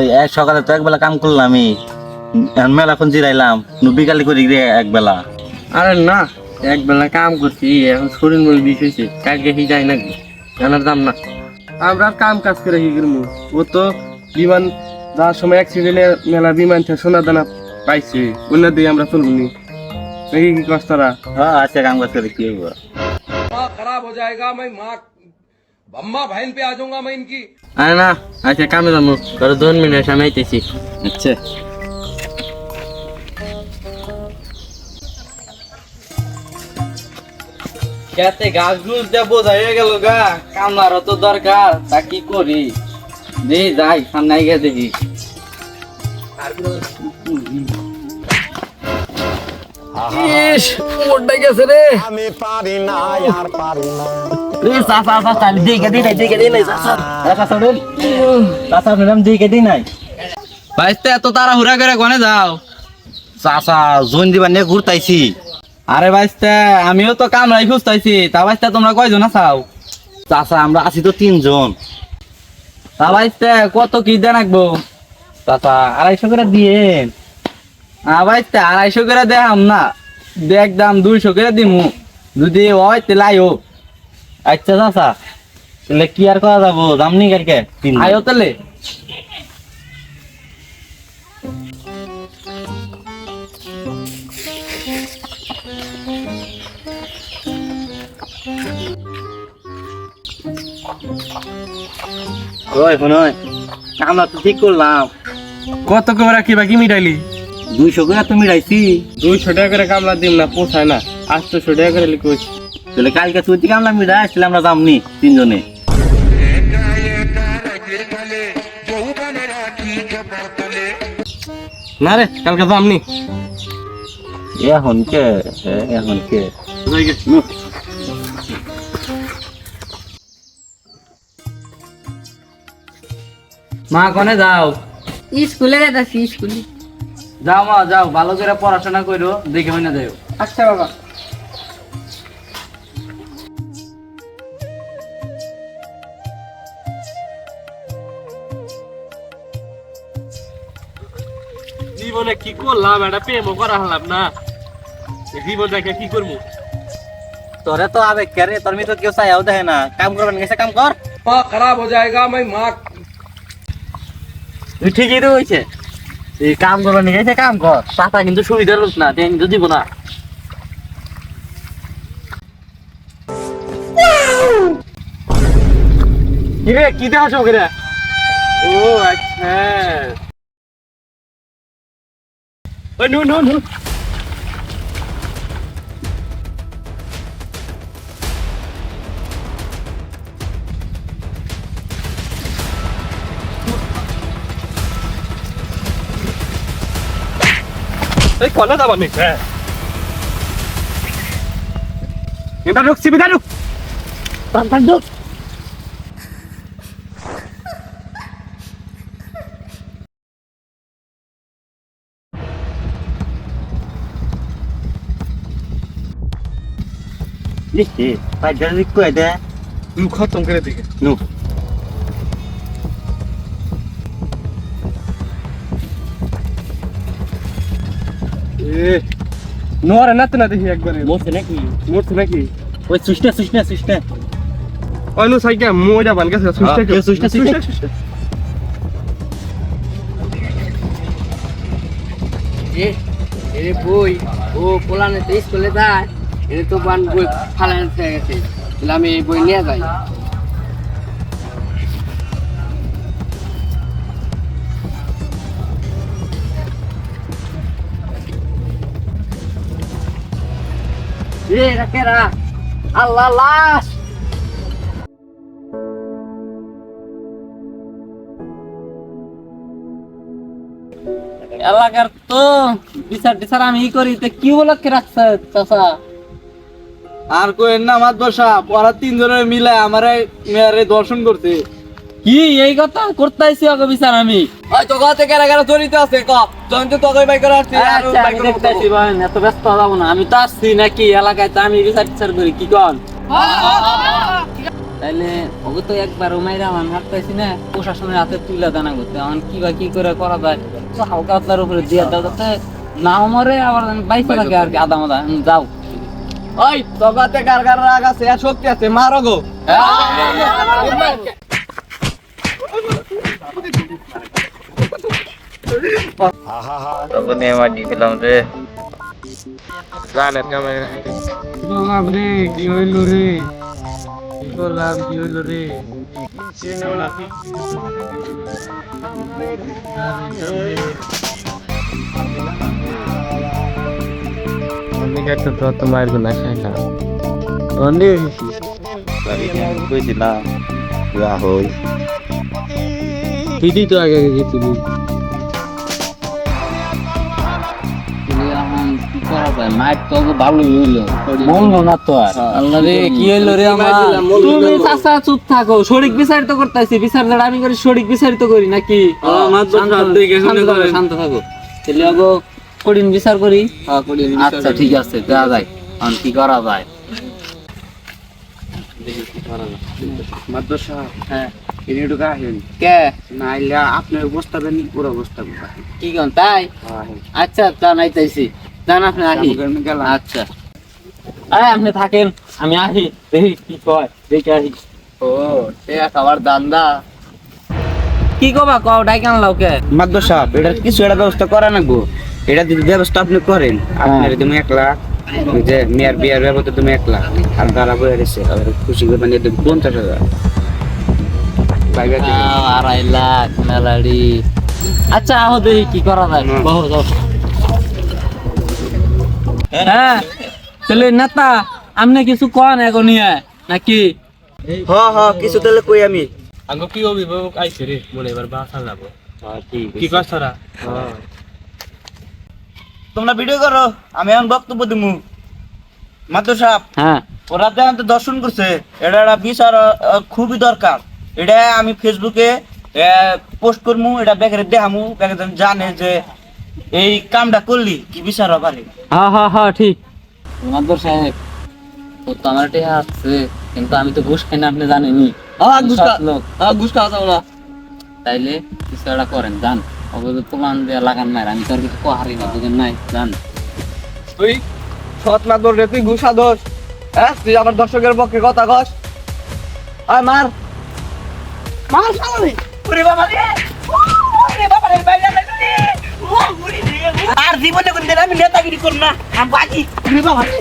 ওই এক সকালে তো একবেলা কাম করলাম আমি, মেলা এখন জিরাইলাম, বিকালে করি রে একবেলা। আরে না, এক বেলা কাম করছি, এখন শরীর মনে বিষ হয়েছে, কালকে হি যাই নাকি জানার দাম না। আমরা আর কাম কাজ করে কি করবো? ও তো বিমান যাওয়ার সময় অ্যাক্সিডেন্টে মেলা বিমান থেকে সোনা দানা পাইছে, অন্য দিয়ে আমরা চলবো নি নাকি? কি কষ্টরা হ্যাঁ আচ্ছা, কাম কাজ করে কি হইব? खराब हो जाएगा मैं माँ अम्मा बहन पे आ जाऊंगा मैं इनकी। আরে না, আচ্ছা কামে যাবো, ধরো 2 মিনিট আমি আইতেছি। আচ্ছা খেতে গাছ গুছ দিয়ে বোঝা হয়ে গেল গা, কামলারও তো দরকার, তা কি করি? দেখি যাই সামনে গিয়ে দেখি। ইস, মোটটা গেছে রে। আমি পারি না আর পারি না। ভাইস্তে এত তাড়াহুড়া করে কোনে যাও? চাচা জোন দিবা নিয়ে ঘুরতাইছি। আরে ভাইস্তে আমিও তো কামরাই খুঁজতাইছি, তা ভাইস্তে তোমরা কয়জন আছাও? চাচা আমরা আছি তো 3 জন। তা ভাইস্তে কত কি দেন রাখবো? চাচা 250 করে দিয়েন। ভাইস্তে 250 করে দেখাম না, দেখ দাম 200 করে দিমু, যদি হয় তাহলে আইও। আচ্ছা চাচা, তাহলে কি আর করা যাবো, দামনি কালকে আইও তাহলে। ওই শোনো, আমরা তো ঠিক করলাম, কত করে কি বাকি মিটাইলি? 200 করে তুমি রাইছি। 200 টাকা করে কামলা দিম না, পোষায় না, 800 টাকা করে লিখুছি। তাহলে কালকে তুই থেকে আমরা মিলাই আসলে আমরা দামনি 3 জনে। না রে, কালকে দাম নি। এখন কে এখন কে মা কোনে যাও? স্কুলে যাচ্ছি, স্কুলে। যাও মা যাও, ভালো করে পড়াশোনা করো, দেখে মনে যাও। আচ্ছা বাবা। জীবনে কি করলাম, এটা প্রেমও করা হলাম না, জীবন দেখে কি করবো? তোরে তো আবে কেরে, তোর মি তো কেউ চাইও দেখে না, কাম করবেন গেছে কাম কর। माँ खराब हो जाएगा मैं माँ তুই ঠিকই তো হয়েছে, এই কাম করবেন গেছে কাম কর, টাকা কিন্তু সুবিধার লোক না, দেন কিন্তু দিব না। কিরে কি দেখাচ্ছ ওকে? ও আচ্ছা, ওই নো নো নো, এই কলা দাও নি। হ্যাঁ এটা ঢুক, সিবিদা ঢুক, টান ঢুক। লিখে ভাই জলদি কই দে তুই খতম করে দিকে। নু। নোয়ারে নাতে না দেখি একবারে মরছে নাকি? মরছে নাকি? ওই সুষ্টা ওই নো সাইকে মোয়টা বান গেছে, সুষ্টা কেউ সুষ্টা এরে বই, ও পোলানে তো স্কুলে যায়, এরে তো বান বই ফালানো হয়ে গেছে, তাহলে আমি এই বই নিয়ে যাই। রে রাখেরা, আল্লাহ লাশ। এলাকার তো বিচার টিচার আমি করি, তো কি উপলক্ষে রাখছে চাচা? আর কই না মাত বসা, পড়া 3 জনের মিলে আমারে মেয়ারে দর্শন করতে। কি এই কথা করতেইছি ওকে বিচার আমি? ওই তো গাতে কেরা কেরা জড়িত আছে ক, যখন তো তোকে বাই করে আসছি। আচ্ছা আমি দেখতেছি ভাই, এত ব্যস্ত হবো না, আমি তো আসছি নাকি এলাকায়, তো আমি বিচার টিচার করি, কি কন? তাইলে ওকে তো একবার মাইরা আমার হাত পাইছি না, প্রশাসনের হাতে তুলে দানা করতে, এখন কি বা কি করে করা যায়, তো হালকা হাতলার উপরে দিয়ে দাও যাতে না মরে, আবার বাইসে থাকে আর কি আদা মাদা। যাও ওই তোকাতে কার কার রাগ আছে আর শক্তি আছে, মারো গো। তখন মাটি পেলাম রে। রে কি হইল রে, কি করলাম, কি হইল রে? তোমার গুলা খাইলাম কইছিলাম রাহুল দিদি তো আগে গেছিলি। কি করা যায়, মায়ের তো ভালোই হইলো, বলবো না তো আর। আল্লাহ রে কি হইলো রে আমার, তুমি চাচা চুপ থাকো, সঠিক বিচারিত করতেছি, বিচার যেটা আমি করি সঠিক বিচারিত করি নাকি? শান্ত থাকো, তাহলে আগো কঠিন বিচার করি। আচ্ছা ঠিক আছে, দেওয়া যায়, এখন কি করা যায়? মাদ্র সাহেব, হ্যাঁ এনে ঢুকা হেন কে না আইলে আপনার বস্তাবেন পুরো বস্তা কি কন তাই? আচ্ছা তা নাইতাইছি, জান আপনি আহি। গেলাম। আচ্ছা আরে আপনি থাকেন, আমি আহি, দেখি কি কয়, দেখে আহি। ও সে খাবার দান্দা কি কবা, কও ডাইকে আনলাও কে? মাদ্র সাহেব, এটা কিছু একটা ব্যবস্থা করা লাগবো, এটা যদি ব্যবস্থা আপনি করেন, আপনার তুমি 1 লাখ, ওই যে মেয়ের বিয়ার ব্যবস্থা তুমি 1 লাখ, আর তারা বয়ে রয়েছে খুশি করে মানে 50,000। 2.5 লাখ মেলাডি। আচ্ছা আহ দেখি কি করা যায়। বহু যাও। হ্যাঁ তাহলে নেতা আপনি কিছু কন এখন নাকি? কিছু তাহলে কই আমি আঙ্গ কি অভিভাবক আইছে রে, মনে এবার বাসা যাবো। ঠিক কি কস তোরা? তোমরা ভিডিও করো, আমি এখন বক্তব্য দিমু। মাদ্র সাহেব, হ্যাঁ ওরা দেন তো দর্শন করছে, এটা একটা বিচার খুবই দরকার। এটা আমি ফেসবুকে পোস্ট করবো, এটা বেকারে দেখামু, বেকারে জানে যে এই কামটা করলি কি বিচার পারে। হ্যাঁ হ্যাঁ হ্যাঁ ঠিক। মাদর সাহেব ও তো আমার টেহা আছে, কিন্তু আমি তো ঘুষ খাই না, আপনি জানেনি। লোক ঘুষ খাওয়া যাও না। তাইলে কিছু একটা করেন, জান অবৈধ প্রমাণ দিয়ে লাগান মার, আমি তোর কিছু কহারি না, বুঝেন নাই? জান তুই সৎ মাদর রে, তুই ঘুষা দোষ, হ্যাঁ তুই আমার দর্শকের পক্ষে কথা কস। আয় মার মার শালারে, ওরে বাবা রে, ওরে বাবা রে, বাইরে রে, আর জীবনে কোনদিন আমি নেতাগিরি করব না, আমি বাকি। ওরে বাবা রে,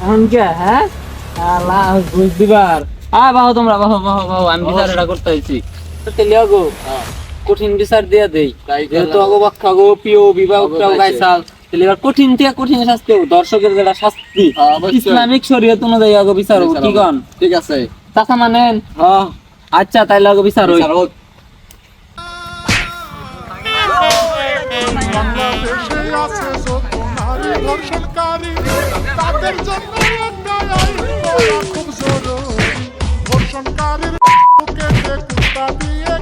এখন কে? হ্যাঁ আল্লাহ বুঝ দিবার। বাহু তোমরা বাহু বাহু বাহু, আমি বিচার এটা করতে আইছি। তো তেলে আগো কঠিন বিচার দিয়া দেই, যেহেতু আগো বাক্কা গো পিও বিবাহ গাইছাল, তাহলে এবার কঠিন থেকে কঠিন শাস্তি হোক, দর্শকের যেটা শাস্তি ইসলামিক শরীয়ত অনুযায়ী আগো বিচার হোক। কি কন? ঠিক আছে চাচা মানেন? আচ্ছা তাইলে আগো বিচার হোক। বাংলাদেশে আছে যত নারী ধর্ষণকারী, তাদের জন্য একটা আইন করা খুব জরুরি। ধর্ষণকারীর বুকে কুত্তা দিয়ে